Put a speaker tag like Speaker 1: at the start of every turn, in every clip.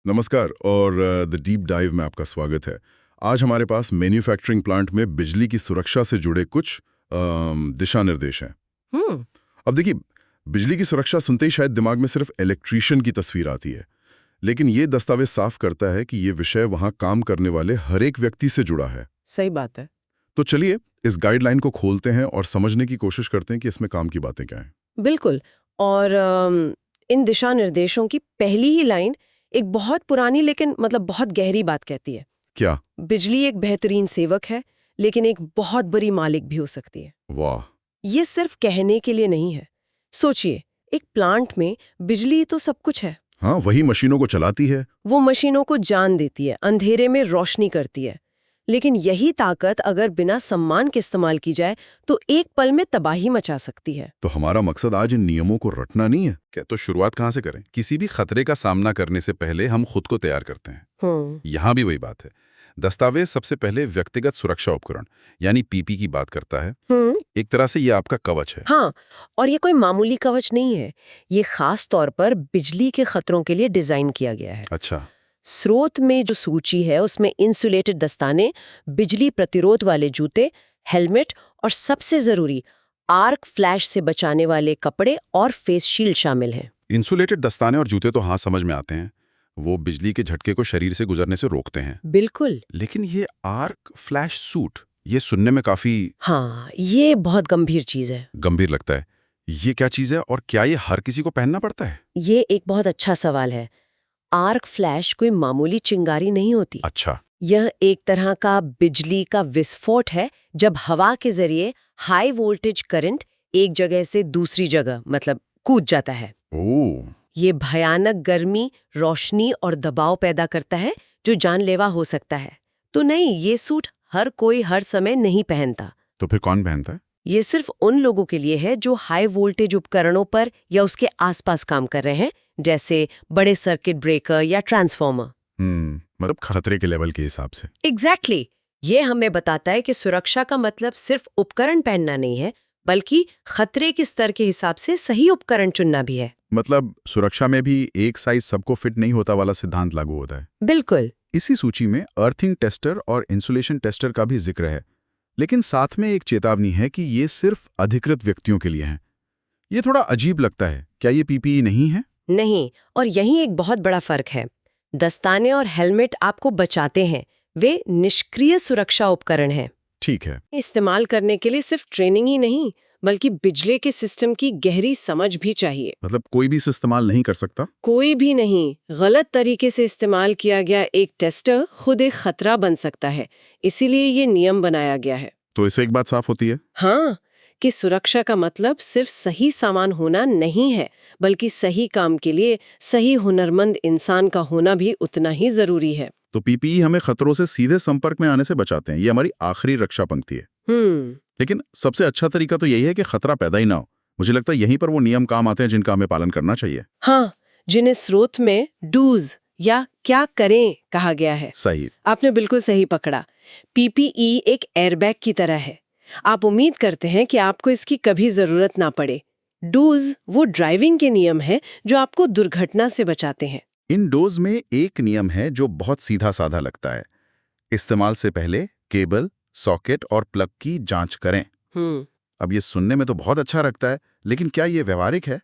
Speaker 1: नमस्कार और the deep dive में आपका स्वागत है। आज हमारे पास मैन्युफैक्चरिंग प्लांट में बिजली की सुरक्षा से जुड़े कुछ दिशा निर्देश हैं। अब देखिए, बिजली की सुरक्षा सुनते ही शायद दिमाग में सिर्फ इलेक्ट्रीशियन की तस्वीर आती है, लेकिन ये दस्तावेज साफ करता है कि ये विषय वहां काम करने वाले हर एक व्यक्ति से जुड़ा है।
Speaker 2: सही बात है।
Speaker 1: तो चलिए इस गाइडलाइन को खोलते हैं और समझने की कोशिश करते हैं कि इसमें काम की बातें क्या हैं।
Speaker 2: बिल्कुल। और इन दिशा निर्देशों की पहली ही लाइन एक बहुत पुरानी लेकिन बहुत गहरी बात कहती है।
Speaker 1: क्या?
Speaker 2: बिजली एक बेहतरीन सेवक है, लेकिन एक बहुत बड़ी मालिक भी हो सकती है।
Speaker 1: वाह!
Speaker 2: ये सिर्फ कहने के लिए नहीं है। सोचिए, एक प्लांट में बिजली तो सब कुछ है।
Speaker 1: हाँ, वही मशीनों को चलाती है।
Speaker 2: वो मशीनों को जान देती है, अंधेरे में रोशनी करती है। लेकिन यही ताकत अगर बिना सम्मान के इस्तेमाल की जाए तो एक पल में तबाही मचा सकती है।
Speaker 1: तो हमारा मकसद आज इन नियमों को रटना नहीं है क्या? तो शुरुआत कहाँ से करें? किसी भी खतरे का सामना करने से पहले हम खुद को तैयार करते हैं। यहाँ भी वही बात है। दस्तावेज सबसे पहले व्यक्तिगत सुरक्षा उपकरण यानी पीपी की बात करता है। एक तरह से ये आपका कवच है।
Speaker 2: हाँ, और ये कोई मामूली कवच नहीं है। ये खास तौर पर बिजली के खतरों के लिए डिजाइन किया गया है।
Speaker 1: अच्छा।
Speaker 2: स्रोत में जो सूची है उसमें इंसुलेटेड दस्ताने, बिजली प्रतिरोध वाले जूते, हेलमेट और सबसे जरूरी आर्क फ्लैश से बचाने वाले कपड़े और फेस शील्ड शामिल हैं।
Speaker 1: इंसुलेटेड दस्ताने और जूते तो हाँ समझ में आते हैं, वो बिजली के झटके को शरीर से गुजरने से रोकते हैं।
Speaker 2: बिल्कुल।
Speaker 1: लेकिन ये आर्क फ्लैश सूट, ये सुनने में काफी
Speaker 2: ये बहुत गंभीर चीज है।
Speaker 1: गंभीर लगता है। ये क्या चीज है और क्या ये हर किसी को पहनना पड़ता है?
Speaker 2: ये एक बहुत अच्छा सवाल है। आर्क फ्लैश कोई मामूली चिंगारी नहीं होती।
Speaker 1: अच्छा।
Speaker 2: यह एक तरह का बिजली का विस्फोट है, जब हवा के जरिए हाई वोल्टेज करंट एक जगह से दूसरी जगह कूद जाता है।
Speaker 1: ओह।
Speaker 2: ये भयानक गर्मी, रोशनी और दबाव पैदा करता है जो जानलेवा हो सकता है। तो नहीं, ये सूट हर कोई हर समय नहीं पहनता।
Speaker 1: तो फिर कौन पहनता है?
Speaker 2: ये सिर्फ उन लोगों के लिए है जो हाई वोल्टेज उपकरणों पर या उसके आसपास काम कर रहे हैं, जैसे बड़े सर्किट ब्रेकर या ट्रांसफार्मर।
Speaker 1: खतरे के लेवल के हिसाब से।
Speaker 2: एग्जैक्टली। ये हमें बताता है कि सुरक्षा का मतलब सिर्फ उपकरण पहनना नहीं है, बल्कि खतरे के स्तर के हिसाब से सही उपकरण चुनना भी है।
Speaker 1: सुरक्षा में भी एक साइज सबको फिट नहीं होता वाला सिद्धांत लागू होता है।
Speaker 2: बिल्कुल।
Speaker 1: इसी सूची में अर्थिंग टेस्टर और इंसुलेशन टेस्टर का भी जिक्र है, लेकिन साथ में एक चेतावनी है कि ये सिर्फ अधिकृत व्यक्तियों के लिए हैं। ये थोड़ा अजीब लगता है। क्या ये पीपीई नहीं है?
Speaker 2: नहीं, और यही एक बहुत बड़ा फर्क है। दस्ताने और हेलमेट आपको बचाते हैं, वे निष्क्रिय सुरक्षा उपकरण हैं।
Speaker 1: ठीक है।
Speaker 2: इस्तेमाल करने के लिए सिर्फ ट्रेनिंग ही नहीं, बल्कि बिजली के सिस्टम की गहरी समझ भी चाहिए।
Speaker 1: कोई भी इसे इस्तेमाल नहीं कर सकता?
Speaker 2: कोई भी नहीं। गलत तरीके से इस्तेमाल किया गया एक टेस्टर खुद एक खतरा बन सकता है। इसीलिए ये नियम बनाया गया है।
Speaker 1: तो इससे एक बात साफ होती है।
Speaker 2: हाँ, कि सुरक्षा का मतलब सिर्फ सही सामान होना नहीं है, बल्कि सही काम के लिए सही हुनरमंद इंसान का होना भी उतना ही जरूरी है।
Speaker 1: तो पीपीई हमें खतरों से सीधे संपर्क में आने से बचाते हैं। ये हमारी आखिरी रक्षा पंक्ति है। लेकिन सबसे अच्छा तरीका तो यही है कि खतरा पैदा ही ना हो। मुझे लगता है यहीं पर वो नियम काम आते हैं जिनका हमें पालन करना चाहिए।
Speaker 2: हाँ, जिन्हें स्रोत में डूज या क्या करें कहा गया है।
Speaker 1: सही।
Speaker 2: आपने बिल्कुल सही पकड़ा। पीपीई एक एयरबैग की तरह है। आप उम्मीद करते हैं कि आपको इसकी कभी जरूरत ना पड़े। डूज वो ड्राइविंग के नियम है जो आपको दुर्घटना से बचाते हैं।
Speaker 1: इन डोज में एक नियम है जो बहुत सीधा साधा लगता है। इस्तेमाल से पहले केबल, सॉकेट और प्लग की जांच करें। अब ये सुनने में तो बहुत अच्छा लगता है, लेकिन क्या ये व्यवहारिक है?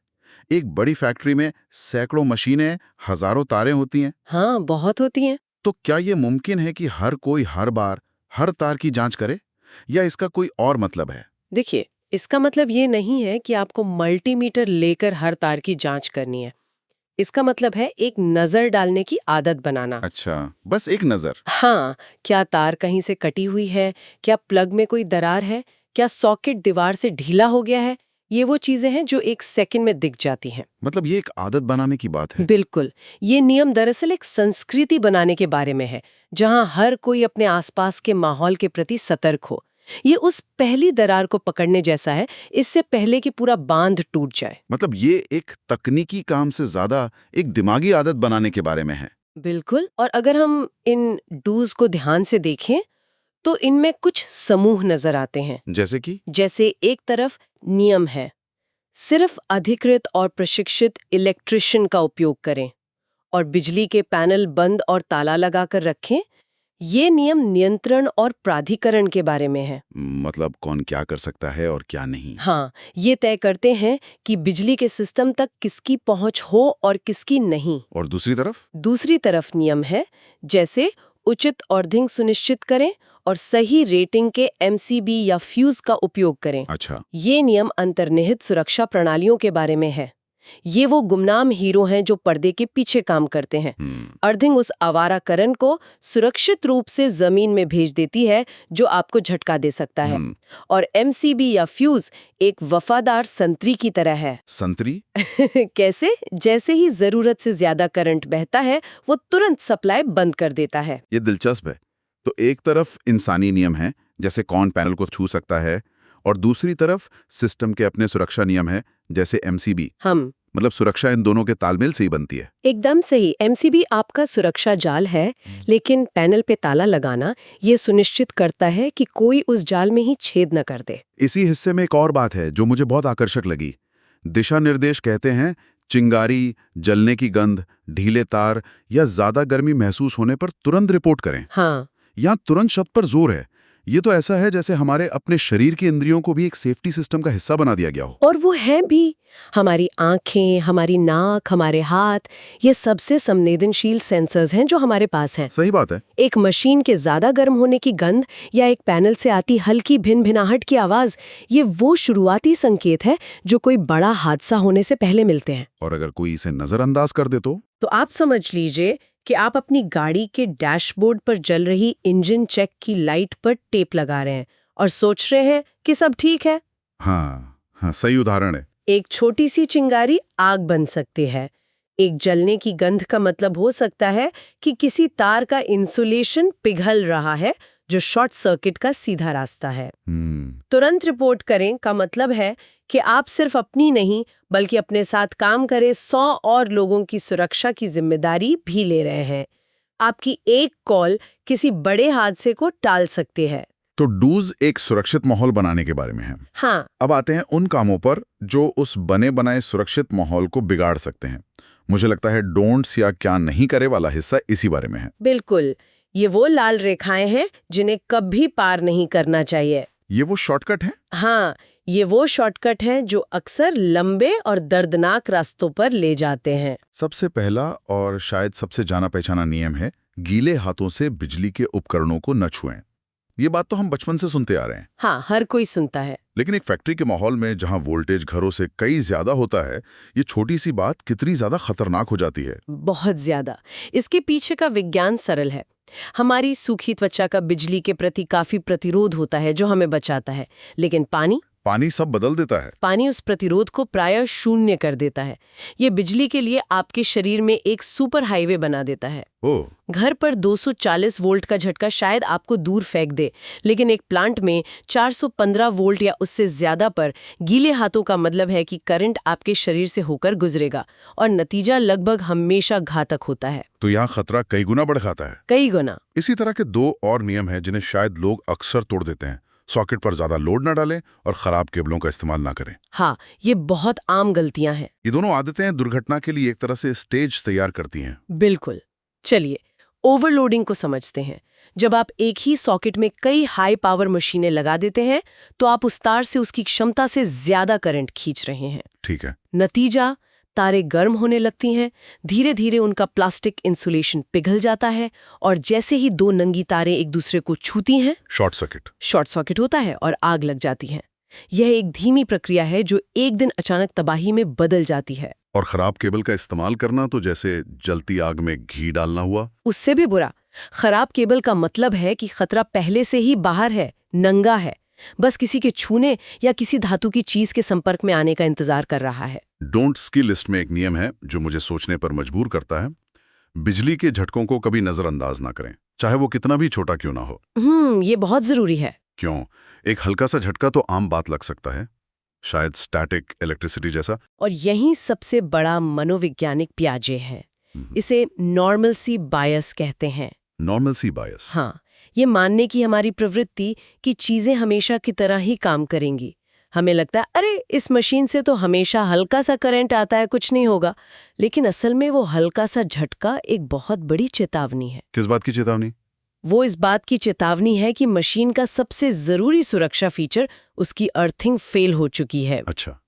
Speaker 1: एक बड़ी फैक्ट्री में सैकड़ों मशीनें, हजारों तारें होती हैं।
Speaker 2: हाँ, बहुत होती हैं।
Speaker 1: तो क्या ये मुमकिन है कि हर कोई हर बार हर तार की जांच करे, या इसका कोई और मतलब है?
Speaker 2: देखिए, इसका मतलब ये नहीं है कि आपको मल्टीमीटर लेकर हर तार की जांच करनी है। इसका मतलब है एक नजर डालने की आदत बनाना।
Speaker 1: अच्छा, बस एक नजर।
Speaker 2: हाँ, क्या तार कहीं से कटी हुई है, क्या प्लग में कोई दरार है, क्या सॉकेट दीवार से ढीला हो गया है। ये वो चीजें हैं जो एक सेकंड में दिख जाती हैं।
Speaker 1: ये एक आदत बनाने की बात है।
Speaker 2: बिल्कुल। ये नियम दरअसल एक संस्कृति बनाने के बारे में है, जहां हर कोई अपने आसपास के माहौल के प्रति सतर्क हो। ये उस पहली दरार को पकड़ने जैसा है, इससे पहले कि पूरा बांध टूट जाए।
Speaker 1: ये एक तकनीकी काम से ज्यादा एक दिमागी आदत बनाने के बारे में है।
Speaker 2: बिल्कुल। और अगर हम इन डूज को ध्यान से देखें तो इनमें कुछ समूह नजर आते हैं। जैसे एक तरफ नियम है, सिर्फ अधिकृत और प्रशिक्षित इलेक्ट्रिशियन का उपयोग करें, और बिजली के पैनल बंद और ताला लगाकर रखें। ये नियम नियंत्रण और प्राधिकरण के बारे में है।
Speaker 1: मतलब कौन क्या कर सकता है और क्या नहीं।
Speaker 2: हाँ, ये तय करते हैं कि बिजली के सिस्टम तक किसकी पहुंच हो और किसकी नहीं।
Speaker 1: और दूसरी तरफ
Speaker 2: नियम है, जैसे उचित अर्थिंग सुनिश्चित करें और सही रेटिंग के एमसीबी या फ्यूज का उपयोग करें।
Speaker 1: अच्छा।
Speaker 2: ये नियम अंतर्निहित सुरक्षा प्रणालियों के बारे में है। ये वो गुमनाम हीरो हैं जो पर्दे के पीछे काम करते हैं। अर्थिंग उस आवारा करंट को सुरक्षित रूप से जमीन में भेज देती है जो आपको झटका दे सकता है। और एमसीबी या फ्यूज एक वफादार संतरी की तरह है।
Speaker 1: संतरी?
Speaker 2: कैसे? जैसे ही जरूरत से ज्यादा करंट बहता है वो तुरंत सप्लाई बंद कर देता है।
Speaker 1: ये दिलचस्प है। तो एक तरफ इंसानी नियम है, जैसे कौन पैनल को छू सकता है, और दूसरी तरफ सिस्टम के अपने सुरक्षा नियम है, जैसे एमसीबी। मतलब सुरक्षा इन दोनों के तालमेल से ही बनती है।
Speaker 2: एकदम सही। एमसीबी आपका सुरक्षा जाल है, लेकिन पैनल पे ताला लगाना ये सुनिश्चित करता है कि कोई उस जाल में ही छेद न कर दे।
Speaker 1: इसी हिस्से में एक और बात है जो मुझे बहुत आकर्षक लगी। दिशा निर्देश कहते हैं चिंगारी, जलने की गंध, ढीले तार या ज्यादा गर्मी महसूस होने पर तुरंत रिपोर्ट करें।
Speaker 2: हाँ,
Speaker 1: यहाँ तुरंत शब्द पर जोर है। ये तो ऐसा है जैसे हमारे अपने शरीर की इंद्रियों को भी एक सेफ्टी सिस्टम का हिस्सा बना दिया गया हो।
Speaker 2: और वो है भी। हमारी आंखें, हमारी नाक, हमारे हाथ, ये सबसे संवेदनशील सेंसर्स हैं जो हमारे पास हैं।
Speaker 1: सही बात है।
Speaker 2: एक मशीन के ज्यादा गर्म होने की गंध या एक पैनल से आती हल्की भिन-भिनाहट की आवाज, ये वो शुरुआती संकेत है जो कोई बड़ा हादसा होने से पहले मिलते हैं।
Speaker 1: और अगर कोई इसे नजरअंदाज कर दे तो
Speaker 2: आप समझ लीजिए कि आप अपनी गाड़ी के डैशबोर्ड पर जल रही इंजन चेक की लाइट पर टेप लगा रहे हैं और सोच रहे हैं कि सब ठीक है।
Speaker 1: हाँ, सही उदाहरण है।
Speaker 2: एक छोटी सी चिंगारी आग बन सकती है। एक जलने की गंध का मतलब हो सकता है कि किसी तार का इंसुलेशन पिघल रहा है, जो शॉर्ट सर्किट का सीधा रास्ता है। तुरंत रिपोर्ट करें का मतलब है कि आप सिर्फ अपनी नहीं बल्कि अपने साथ काम करे 100 और लोगों की सुरक्षा की जिम्मेदारी भी ले रहे हैं। आपकी एक कॉल किसी बड़े हादसे को टाल सकती है।
Speaker 1: तो डूज एक सुरक्षित माहौल बनाने के बारे में है।
Speaker 2: हाँ।
Speaker 1: अब आते हैं उन कामों पर जो उस बने बनाए सुरक्षित माहौल को बिगाड़ सकते हैं। मुझे लगता है डोंट्स या क्या नहीं करे वाला हिस्सा इसी बारे में है।
Speaker 2: बिल्कुल, ये वो लाल रेखाएं हैं जिन्हें कभी पार नहीं करना चाहिए।
Speaker 1: ये वो शॉर्टकट है?
Speaker 2: हाँ, ये वो शॉर्टकट हैं जो अक्सर लंबे और दर्दनाक रास्तों पर ले जाते हैं।
Speaker 1: सबसे पहला और शायद सबसे जाना पहचाना नियम है, गीले हाथों से बिजली के उपकरणों को न छुएं। ये बात तो हम बचपन से सुनते आ रहे हैं।
Speaker 2: हाँ, हर कोई सुनता है।
Speaker 1: लेकिन एक फैक्ट्री के माहौल में जहां वोल्टेज घरों से कई ज्यादा होता है, ये छोटी सी बात कितनी ज्यादा खतरनाक हो जाती है।
Speaker 2: बहुत ज्यादा। इसके पीछे का विज्ञान सरल है। हमारी सूखी त्वचा का बिजली के प्रति काफी प्रतिरोध होता है जो हमें बचाता है, लेकिन पानी
Speaker 1: सब बदल देता है।
Speaker 2: पानी उस प्रतिरोध को प्रायः शून्य कर देता है। ये बिजली के लिए आपके शरीर में एक सुपर हाईवे बना देता है। घर पर 240 वोल्ट का झटका शायद आपको दूर फेंक दे, लेकिन एक प्लांट में 415 वोल्ट या उससे ज्यादा पर गीले हाथों का मतलब है कि करंट आपके शरीर से होकर गुजरेगा और नतीजा लगभग हमेशा घातक होता है।
Speaker 1: तो यहाँ खतरा कई गुना बढ़ जाता है।
Speaker 2: कई गुना।
Speaker 1: इसी तरह के 2 और नियम हैं जिन्हें शायद लोग अक्सर तोड़ देते हैं। सॉकेट पर ज्यादा लोड न डालें और खराब केबलों का इस्तेमाल ना करें।
Speaker 2: हाँ, ये बहुत आम गलतियां हैं।
Speaker 1: ये दोनों आदतें दुर्घटना के लिए एक तरह से स्टेज तैयार करती हैं।
Speaker 2: बिल्कुल। चलिए, ओवरलोडिंग को समझते हैं। जब आप एक ही सॉकेट में कई हाई पावर मशीनें लगा देते हैं तो आप उस तार से उसकी क्षमता से ज्यादा करंट खींच रहे हैं।
Speaker 1: ठीक है।
Speaker 2: नतीजा, तारें गर्म होने लगती हैं, धीरे धीरे उनका प्लास्टिक इंसुलेशन पिघल जाता है और जैसे ही 2 नंगी तारें एक दूसरे को छूती हैं, शॉर्ट सर्किट होता है और आग लग जाती है। यह एक धीमी प्रक्रिया है जो एक दिन अचानक तबाही में बदल जाती है।
Speaker 1: और खराब केबल का इस्तेमाल करना तो जैसे जलती आग में घी डालना हुआ।
Speaker 2: उससे भी बुरा। खराब केबल का मतलब है कि खतरा पहले से ही बाहर है, नंगा है, बस किसी के छूने या किसी धातु की चीज के संपर्क में आने का इंतजार कर रहा है।
Speaker 1: डोंट्स की लिस्ट में एक नियम है जो मुझे सोचने पर मजबूर करता है। बिजली के झटकों को कभी नजरअंदाज ना करें, चाहे वो कितना भी छोटा क्यों ना हो।
Speaker 2: ये बहुत जरूरी है।
Speaker 1: क्यों? एक हल्का सा झटका तो आम बात लग सकता है, शायद स्टैटिक इलेक्ट्रिसिटी जैसा।
Speaker 2: और यही सबसे बड़ा मनोवैज्ञानिक प्याजे है। इसे नॉर्मलसी बायस कहते हैं।
Speaker 1: नॉर्मलसी बायस?
Speaker 2: हाँ, ये मानने की हमारी प्रवृत्ति कि चीजें हमेशा की तरह ही काम करेंगी, हमें लगता है अरे इस मशीन से तो हमेशा हल्का सा करंट आता है, कुछ नहीं होगा। लेकिन असल में वो हल्का सा झटका एक बहुत बड़ी चेतावनी है।
Speaker 1: किस बात की चेतावनी?
Speaker 2: वो इस बात की चेतावनी है कि मशीन का सबसे जरूरी सुरक्षा फीचर, उसकी अर्थिंग फेल हो चुकी है।
Speaker 1: अच्छा।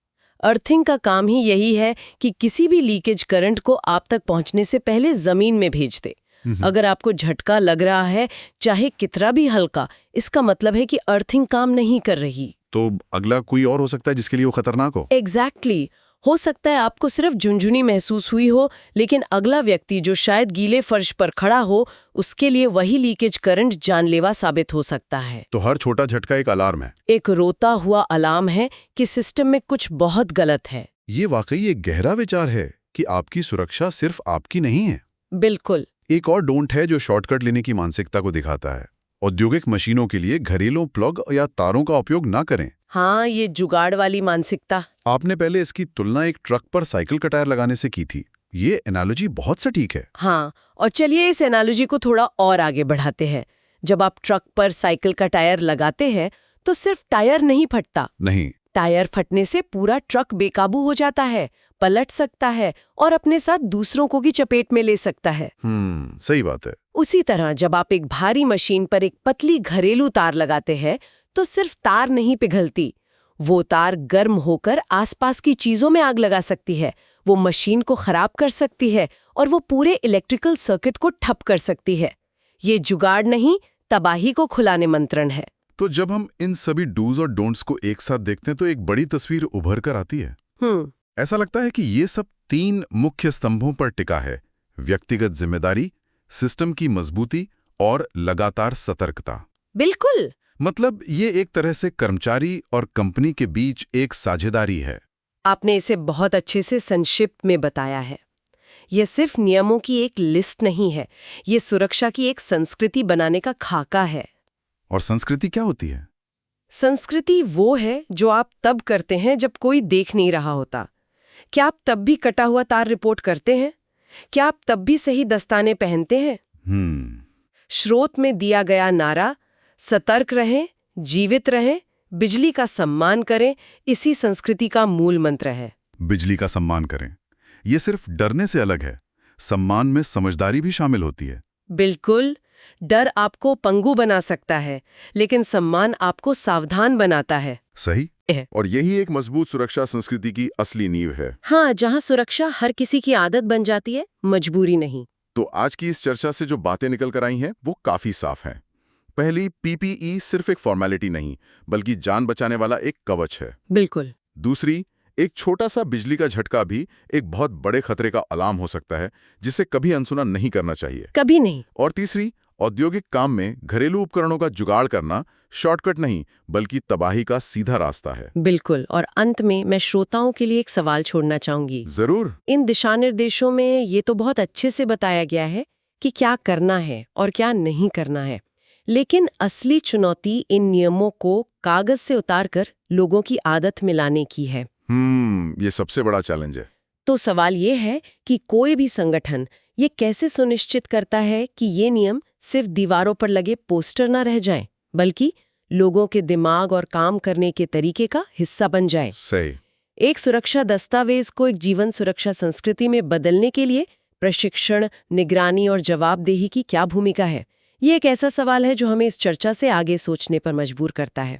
Speaker 2: अर्थिंग का काम ही यही है कि किसी भी लीकेज करंट को आप तक पहुंचने से पहले जमीन में भेज दे। अगर आपको झटका लग रहा है, चाहे कितना भी हल्का, इसका मतलब है कि अर्थिंग काम नहीं कर रही।
Speaker 1: तो अगला कोई और हो सकता है जिसके लिए वो खतरनाक हो?
Speaker 2: एग्जैक्टली। हो सकता है आपको सिर्फ झुनझुनी महसूस हुई हो, लेकिन अगला व्यक्ति जो शायद गीले फर्श पर खड़ा हो, उसके लिए वही लीकेज करंट जानलेवा साबित हो सकता है।
Speaker 1: तो हर छोटा झटका एक अलार्म है।
Speaker 2: एक रोता हुआ अलार्म है कि सिस्टम में कुछ बहुत गलत है।
Speaker 1: ये वाकई एक गहरा विचार है कि आपकी सुरक्षा सिर्फ आपकी नहीं है।
Speaker 2: बिल्कुल।
Speaker 1: एक और डोंट है जो शॉर्टकट लेने की मानसिकता को दिखाता है। औद्योगिक मशीनों के लिए घरेलू प्लग या तारों का उपयोग ना करें।
Speaker 2: हाँ, ये जुगाड़ वाली मानसिकता।
Speaker 1: आपने पहले इसकी तुलना एक ट्रक पर साइकिल का टायर लगाने से की थी। ये एनालॉजी बहुत सटीक है।
Speaker 2: हाँ, और चलिए इस एनालॉजी को थोड़ा और आगे बढ़ाते हैं। जब आप ट्रक पर साइकिल का टायर लगाते हैं तो सिर्फ टायर नहीं फटता।
Speaker 1: नहीं,
Speaker 2: टायर फटने से पूरा ट्रक बेकाबू हो जाता है, पलट सकता है और अपने साथ दूसरों को भी चपेट में ले सकता है।
Speaker 1: सही बात है।
Speaker 2: उसी तरह जब आप एक भारी मशीन पर एक पतली घरेलू तार लगाते हैं तो सिर्फ तार नहीं पिघलती, वो तार गर्म होकर आसपास की चीजों में आग लगा सकती है, वो मशीन को खराब कर सकती है और वो पूरे इलेक्ट्रिकल सर्किट को ठप कर सकती है। ये जुगाड़ नहीं, तबाही को खुला निमंत्रण है।
Speaker 1: तो जब हम इन सभी डूज और डोंट्स को एक साथ देखते हैं तो एक बड़ी तस्वीर उभर कर आती है। ऐसा लगता है कि ये सब 3 मुख्य स्तंभों पर टिका है: व्यक्तिगत जिम्मेदारी, सिस्टम की मजबूती और लगातार सतर्कता।
Speaker 2: बिल्कुल।
Speaker 1: मतलब ये एक तरह से कर्मचारी और कंपनी के बीच एक साझेदारी है।
Speaker 2: आपने इसे बहुत अच्छे से संक्षिप्त में बताया है। यह सिर्फ नियमों की एक लिस्ट नहीं है, ये सुरक्षा की एक संस्कृति बनाने का खाका है।
Speaker 1: और संस्कृति क्या होती है?
Speaker 2: संस्कृति वो है जो आप तब करते हैं जब कोई देख नहीं रहा होता। क्या आप तब भी कटा हुआ तार रिपोर्ट करते हैं? क्या आप तब भी सही दस्ताने पहनते हैं? स्रोत में दिया गया नारा सतर्क रहें, जीवित रहें, बिजली का सम्मान करें, इसी संस्कृति का मूल मंत्र है।
Speaker 1: बिजली का सम्मान करें, ये सिर्फ डरने से अलग है। सम्मान में समझदारी भी शामिल होती है।
Speaker 2: बिल्कुल। डर आपको पंगु बना सकता है, लेकिन सम्मान आपको सावधान बनाता है।
Speaker 1: सही। और यही एक मजबूत सुरक्षा संस्कृति की असली नींव है।
Speaker 2: हाँ, जहाँ सुरक्षा हर किसी की आदत बन जाती है, मजबूरी नहीं।
Speaker 1: तो आज की इस चर्चा से जो बातें निकल कर आई हैं वो काफी साफ हैं। पहली, पीपीई सिर्फ एक फॉर्मेलिटी नहीं बल्कि जान बचाने वाला एक कवच है।
Speaker 2: बिल्कुल।
Speaker 1: दूसरी, एक छोटा सा बिजली का झटका भी एक बहुत बड़े खतरे का अलार्म हो सकता है जिसे कभी अनसुना नहीं करना चाहिए।
Speaker 2: कभी नहीं।
Speaker 1: और तीसरी, औद्योगिक काम में घरेलू उपकरणों का जुगाड़ करना शॉर्टकट नहीं बल्कि तबाही का सीधा रास्ता है।
Speaker 2: बिल्कुल। और अंत में मैं श्रोताओं के लिए एक सवाल छोड़ना चाहूंगी।
Speaker 1: जरूर।
Speaker 2: इन दिशानिर्देशों में ये तो बहुत अच्छे से बताया गया है कि क्या करना है और क्या नहीं करना है, लेकिन असली चुनौती इन नियमों को कागज से उतारकर लोगों की आदत में लाने की है।
Speaker 1: ये सबसे बड़ा चैलेंज है।
Speaker 2: तो सवाल ये है कि कोई भी संगठन ये कैसे सुनिश्चित करता है कि ये नियम सिर्फ दीवारों पर लगे पोस्टर ना रह जाएं, बल्कि लोगों के दिमाग और काम करने के तरीके का हिस्सा बन जाएं।
Speaker 1: सही।
Speaker 2: एक सुरक्षा दस्तावेज को एक जीवन सुरक्षा संस्कृति में बदलने के लिए प्रशिक्षण, निगरानी और जवाबदेही की क्या भूमिका है? ये एक ऐसा सवाल है जो हमें इस चर्चा से आगे सोचने पर मजबूर करता है।